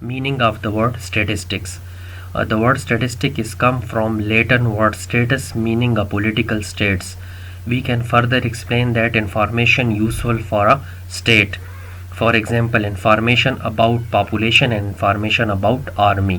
Meaning of the word statistics. The word statistic is come from Latin word status meaning a political states. We can further explain that information useful for a state. For example, information about population and information about army.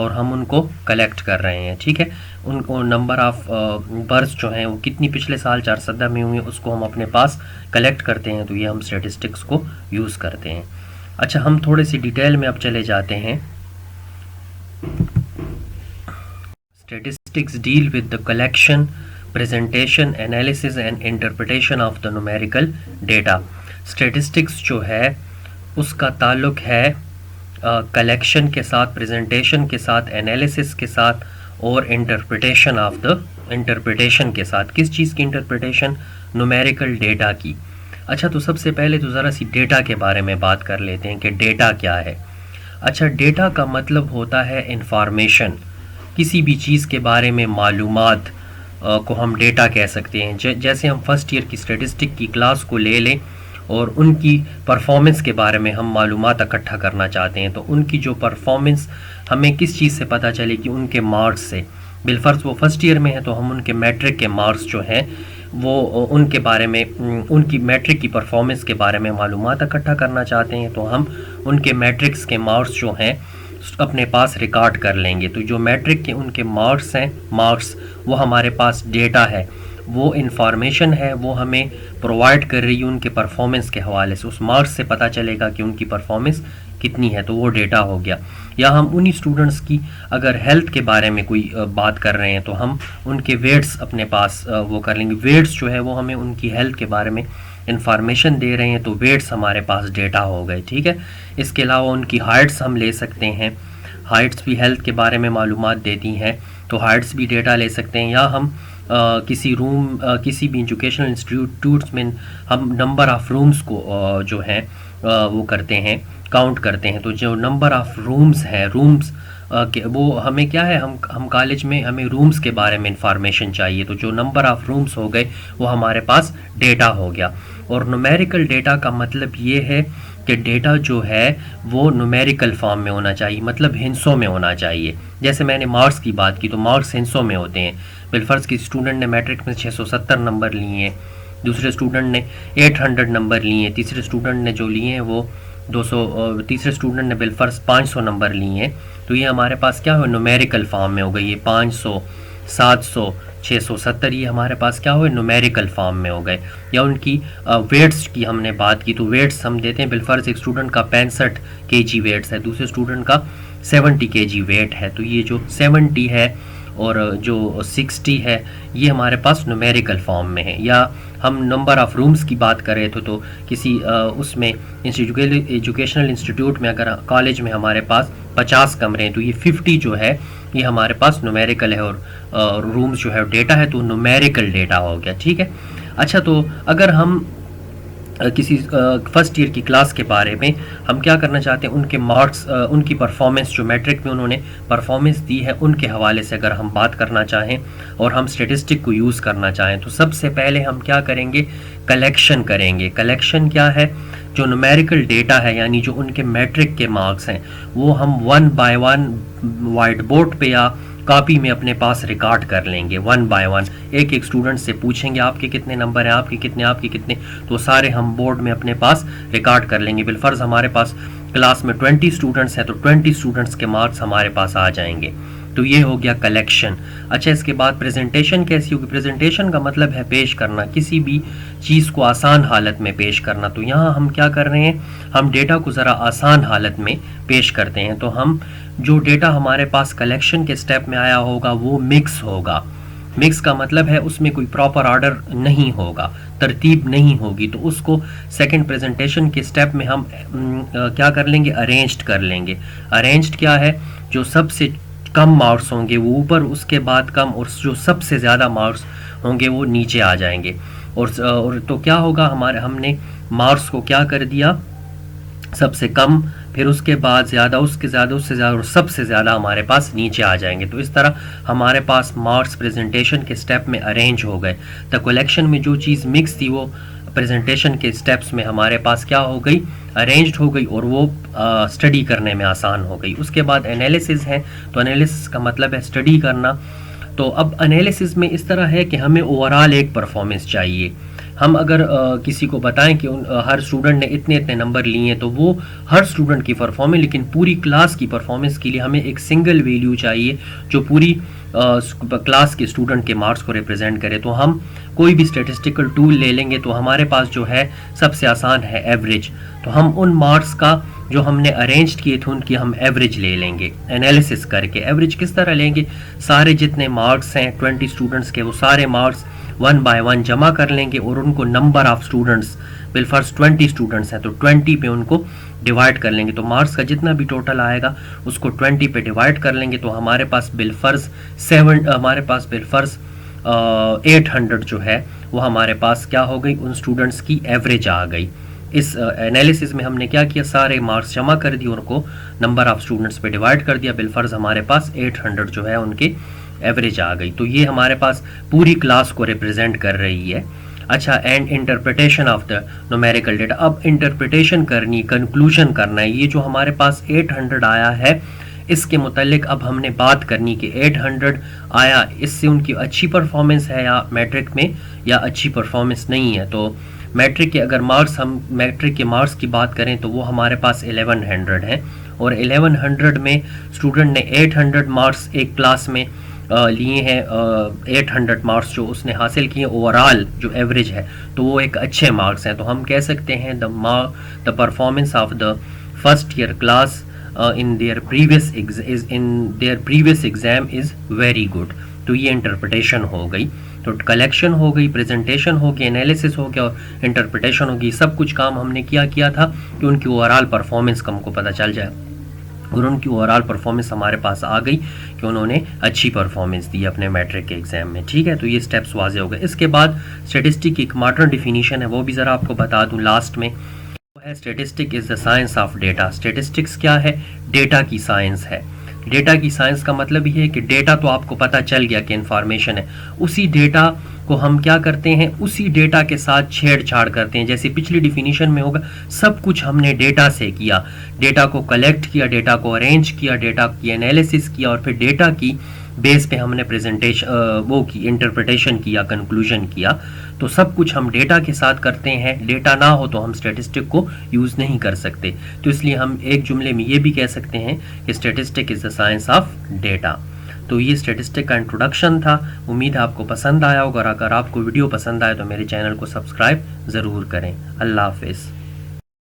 اور ہم ان کو collect کر رہے ہیں، ٹھیک ہے. ان کو number of برث جو ہیں وہ کتنی پچھلے سال 410 میں ہوئی اس کو ہم اپنے پاس کلیکٹ کرتے ہیں، تو یہ ہم اسٹیٹسٹکس کو یوز کرتے ہیں. اچھا، ہم تھوڑے سی ڈیٹیل میں اب چلے جاتے ہیں. Statistics deal with the collection, presentation, analysis and interpretation of the numerical data. Statistics جو ہے اس کا تعلق ہے کلیکشن کے ساتھ، پریزنٹیشن کے ساتھ، انالیسس کے ساتھ اور انٹرپریٹیشن کے ساتھ. کس چیز کی انٹرپریٹیشن؟ نومیریکل ڈیٹا کی. اچھا، تو سب سے پہلے تو ذرا سی ڈیٹا کے بارے میں بات کر لیتے ہیں کہ ڈیٹا کیا ہے. اچھا، ڈیٹا کا مطلب ہوتا ہے انفارمیشن. کسی بھی چیز کے بارے میں معلومات کو ہم ڈیٹا کہہ سکتے ہیں. جیسے ہم فرسٹ ایئر کی اسٹیٹسٹک کی کلاس کو لے لیں اور ان کی پرفارمنس کے بارے میں ہم معلومات اکٹھا کرنا چاہتے ہیں، تو ان کی جو پرفارمنس ہمیں کس چیز سے پتہ چلے کہ ان کے مارکس سے. بالفرض وہ فرسٹ ایئر میں ہیں تو ہم ان کے میٹرک کے مارکس جو ہیں وہ ان کے بارے میں، ان کی میٹرک کی پرفارمنس کے بارے میں معلومات اکٹھا کرنا چاہتے ہیں، تو ہم ان کے میٹرکس کے مارکس جو ہیں اپنے پاس ریکارڈ کر لیں گے. تو جو میٹرک کے ان کے مارکس ہیں، مارکس وہ ہمارے پاس ڈیٹا ہے، وہ انفارمیشن ہے، وہ ہمیں پرووائڈ کر رہی ہے ان کے پرفارمنس کے حوالے سے. اس مارکس سے پتہ چلے گا کہ ان کی پرفارمنس کتنی ہے، تو وہ ڈیٹا ہو گیا. یا ہم انہی اسٹوڈنٹس کی اگر ہیلتھ کے بارے میں کوئی بات کر رہے ہیں تو ہم ان کے ویٹس اپنے پاس وہ کر لیں گے. ویٹس جو ہے وہ ہمیں ان کی ہیلتھ کے بارے میں انفارمیشن دے رہے ہیں، تو ویٹس ہمارے پاس ڈیٹا ہو گئے، ٹھیک ہے. اس کے علاوہ ان کی ہائٹس ہم لے سکتے ہیں. ہائٹس بھی ہیلتھ کے بارے میں معلومات دیتی ہیں، تو ہائٹس بھی ڈیٹا لے سکتے ہیں. یا ہم کسی بھی ایجوکیشنل انسٹیٹیوٹس میں ہم نمبر آف رومز کو جو ہیں وہ کرتے ہیں، کاؤنٹ کرتے ہیں. تو جو نمبر آف رومز ہیں، رومز وہ ہمیں کیا ہے، ہم کالج میں ہمیں رومز کے بارے میں انفارمیشن چاہیے، تو جو نمبر آف رومز ہو گئے وہ ہمارے پاس ڈیٹا ہو گیا. اور نومیریکل ڈیٹا کا مطلب یہ ہے کہ ڈیٹا جو ہے وہ نومیریکل فارم میں ہونا چاہیے، مطلب ہنسوں میں ہونا چاہیے. جیسے میں نے مارکس کی بات کی تو مارکس ہنسوں میں ہوتے ہیں. بالفرض کی اسٹوڈنٹ نے میٹرک میں 670 نمبر لیے ہیں، دوسرے اسٹوڈنٹ نے 800 نمبر لیے ہیں، تیسرے اسٹوڈنٹ نے جو لیے ہیں وہ 200، تیسرے اسٹوڈنٹ نے بالفرض 500 نمبر لیے ہیں. تو یہ ہمارے پاس کیا ہو، نومیریکل فارم میں ہو گئی. یہ 500، 700، 670 یہ ہمارے پاس کیا ہوئے، نومیریکل فارم میں ہو گئے. یا ان کی ویٹس کی ہم نے بات کی تو ویٹس ہم دیتے ہیں. بالفرض ایک اسٹوڈنٹ کا 65 kg ویٹس ہے، دوسرے اسٹوڈنٹ کا 70 kg ویٹ ہے، تو یہ جو 70 ہے اور جو 60 ہے یہ ہمارے پاس نومیریکل فارم میں ہے. یا ہم نمبر آف رومز کی بات کریں تو کسی اس میں ایجوکیشنل انسٹیٹیوٹ میں، اگر کالج میں ہمارے پاس 50 کمرے ہیں تو یہ 50 جو ہے یہ ہمارے پاس نومیریکل ہے، اور رومز جو ہے ڈیٹا ہے تو نومیریکل ڈیٹا ہو گیا، ٹھیک ہے. اچھا، تو اگر ہم کسی فرسٹ ایئر کی کلاس کے بارے میں ہم کیا کرنا چاہتے ہیں، ان کے مارکس، ان کی پرفارمنس جو میٹرک میں انہوں نے پرفارمنس دی ہے ان کے حوالے سے اگر ہم بات کرنا چاہیں اور ہم اسٹیٹسٹک کو یوز کرنا چاہیں تو سب سے پہلے ہم کیا کریں گے، کلیکشن کریں گے. کلیکشن کیا ہے، جو نومیریکل ڈیٹا ہے یعنی جو ان کے میٹرک کے مارکس ہیں وہ ہم 1 by 1 وائٹ بورڈ پہ یا کاپی میں اپنے پاس ریکارڈ کر لیں گے. 1 by 1 ایک اسٹوڈنٹ سے پوچھیں گے آپ کے کتنے نمبر ہیں، آپ کے کتنے، تو سارے ہم بورڈ میں اپنے پاس ریکارڈ کر لیں گے. بالفرض ہمارے پاس کلاس میں 20 اسٹوڈنٹس ہیں تو 20 اسٹوڈنٹس کے مارکس ہمارے پاس آ جائیں گے. تو یہ ہو گیا کلیکشن. اچھا، اس کے بعد پریزنٹیشن کیسی ہوگی؟ پریزنٹیشن کا مطلب ہے پیش کرنا، کسی بھی چیز کو آسان حالت میں پیش کرنا. تو یہاں ہم کیا کر رہے ہیں، ہم ڈیٹا کو ذرا آسان حالت میں پیش کرتے ہیں. تو ہم جو ڈیٹا ہمارے پاس کلیکشن کے سٹیپ میں آیا ہوگا وہ مکس ہوگا. مکس کا مطلب ہے اس میں کوئی پراپر آرڈر نہیں ہوگا، ترتیب نہیں ہوگی. تو اس کو سیکنڈ پریزنٹیشن کے سٹیپ میں ہم کیا کر لیں گے، ارینجڈ کر لیں گے. ارینجڈ کیا ہے، جو سب سے کم مارکس ہوں گے وہ اوپر، اس کے بعد کم، اور جو سب سے زیادہ مارکس ہوں گے وہ نیچے آ جائیں گے. اور تو کیا ہوگا، ہم نے مارکس کو کیا کر دیا، سب سے کم، پھر اس کے بعد زیادہ، اس کے زیادہ، اس سے زیادہ، اور سب سے زیادہ ہمارے پاس نیچے آ جائیں گے. تو اس طرح ہمارے پاس مارکس پریزنٹیشن کے سٹیپ میں ارینج ہو گئے. تو کلیکشن میں جو چیز مکس تھی وہ پریزنٹیشن کے سٹیپس میں ہمارے پاس کیا ہو گئی، ارینجڈ ہو گئی، اور وہ اسٹڈی کرنے میں آسان ہو گئی. اس کے بعد انالیسز ہے، تو انالیسز کا مطلب ہے اسٹڈی کرنا. تو اب انالیسز میں اس طرح ہے کہ ہمیں اوورال ایک پرفارمنس چاہیے. ہم اگر کسی کو بتائیں کہ ہر اسٹوڈنٹ نے اتنے اتنے نمبر لیے ہیں تو وہ ہر اسٹوڈنٹ کی پرفارمنس، لیکن پوری کلاس کی پرفارمنس کے لیے ہمیں ایک سنگل ویلیو چاہیے جو پوری کلاس کے اسٹوڈنٹ کے مارکس کو ریپرزینٹ کرے. تو ہم کوئی بھی اسٹیٹسٹیکل ٹول لے لیں گے تو ہمارے پاس جو ہے سب سے آسان ہے ایوریج. تو ہم ان مارکس کا جو ہم نے ارینج کیے تھے ان کی ہم ایوریج لے لیں گے انالیسس کر کے. ایوریج کس طرح لیں گے؟ سارے جتنے مارکس ہیں 20 اسٹوڈنٹس کے وہ سارے مارکس 1 by 1 جمع کر لیں گے اور ان کو نمبر آف اسٹوڈنٹس بالفرض 20 اسٹوڈنٹس ہیں تو 20 پہ ان کو ڈیوائڈ کر لیں گے. تو مارکس کا جتنا بھی ٹوٹل آئے گا اس کو 20 پہ ڈیوائڈ کر لیں گے تو ہمارے پاس بالفرض 800 جو ہے وہ ہمارے پاس کیا ہو گئی، ان اسٹوڈنٹس کی ایوریج آ گئی. اس انالیسس میں ہم نے کیا کیا، سارے مارکس جمع کر دی، ان کو نمبر آف اسٹوڈنٹس پہ ڈیوائڈ کر دیا، بالفرض ہمارے پاس 800 جو ہے ان کے ایوریج آ گئی. تو یہ ہمارے پاس پوری کلاس کو ریپرزینٹ کر رہی ہے. اچھا، and interpretation of the numerical data. اب انٹرپریٹیشن کرنی، کنکلوژن کرنا ہے. یہ جو ہمارے پاس 800 آیا ہے اس کے متعلق اب ہم نے بات کرنی کہ 800 آیا، اس سے ان کی اچھی پرفارمنس ہے یا میٹرک میں یا اچھی پرفارمنس نہیں ہے. تو میٹرک کے اگر مارکس، ہم میٹرک کے مارکس کی بات کریں تو وہ ہمارے پاس 1100 ہیں اور 1100 میں اسٹوڈنٹ نے 800 مارکس ایک کلاس میں لیے ہیں. 800 مارکس جو اس نے حاصل کیے اوورال جو ایوریج ہے تو وہ ایک اچھے مارکس ہیں. تو ہم کہہ سکتے ہیں the performance of the first year class in their previous exam is very good. تو یہ انٹرپریٹیشن ہو گئی. تو کلیکشن ہو گئی، پریزنٹیشن ہو گئی، انالیسس ہو گیا اور انٹرپریٹیشن ہو گئی. سب کچھ کام ہم نے کیا تھا کہ ان کی اوورال پرفارمنس کا ہم کو پتہ چل جائے اور ان کی اوورال پرفارمنس ہمارے پاس آ گئی کہ انہوں نے اچھی پرفارمنس دی اپنے میٹرک کے ایگزام میں. ٹھیک ہے، تو یہ اسٹیپس واضح ہو گئے. اس کے بعد اسٹیٹسٹک کی ایک ماڈرن ڈیفینیشن ہے، وہ بھی ذرا آپ کو بتا دوں لاسٹ میں. Statistic is the science of data. Statistics کیا ہے؟ ڈیٹا کی سائنس ہے. ڈیٹا کی سائنس کا مطلب یہ ہے کہ ڈیٹا تو آپ کو پتہ چل گیا کہ انفارمیشن ہے، اسی ڈیٹا کو ہم کیا کرتے ہیں، اسی ڈیٹا کے ساتھ چھیڑ چھاڑ کرتے ہیں. جیسے پچھلی ڈیفینیشن میں ہوگا سب کچھ ہم نے ڈیٹا سے کیا، ڈیٹا کو کلیکٹ کیا، ڈیٹا کو ارینج کیا، ڈیٹا کی انالیسس کیا اور پھر ڈیٹا کی بیس پہ ہم نے انٹرپریٹیشن کیا، کنکلوژن کیا. تو سب کچھ ہم ڈیٹا کے ساتھ کرتے ہیں. ڈیٹا نہ ہو تو ہم اسٹیٹسٹک کو یوز نہیں کر سکتے. تو اس لیے ہم ایک جملے میں یہ بھی کہہ سکتے ہیں کہ statistic is the science of data. تو یہ اسٹیٹسٹک کا انٹروڈکشن تھا. امید ہے آپ کو پسند آیا ہوگا اور اگر آپ کو ویڈیو پسند آئے تو میرے چینل کو سبسکرائب ضرور کریں. اللہ حافظ.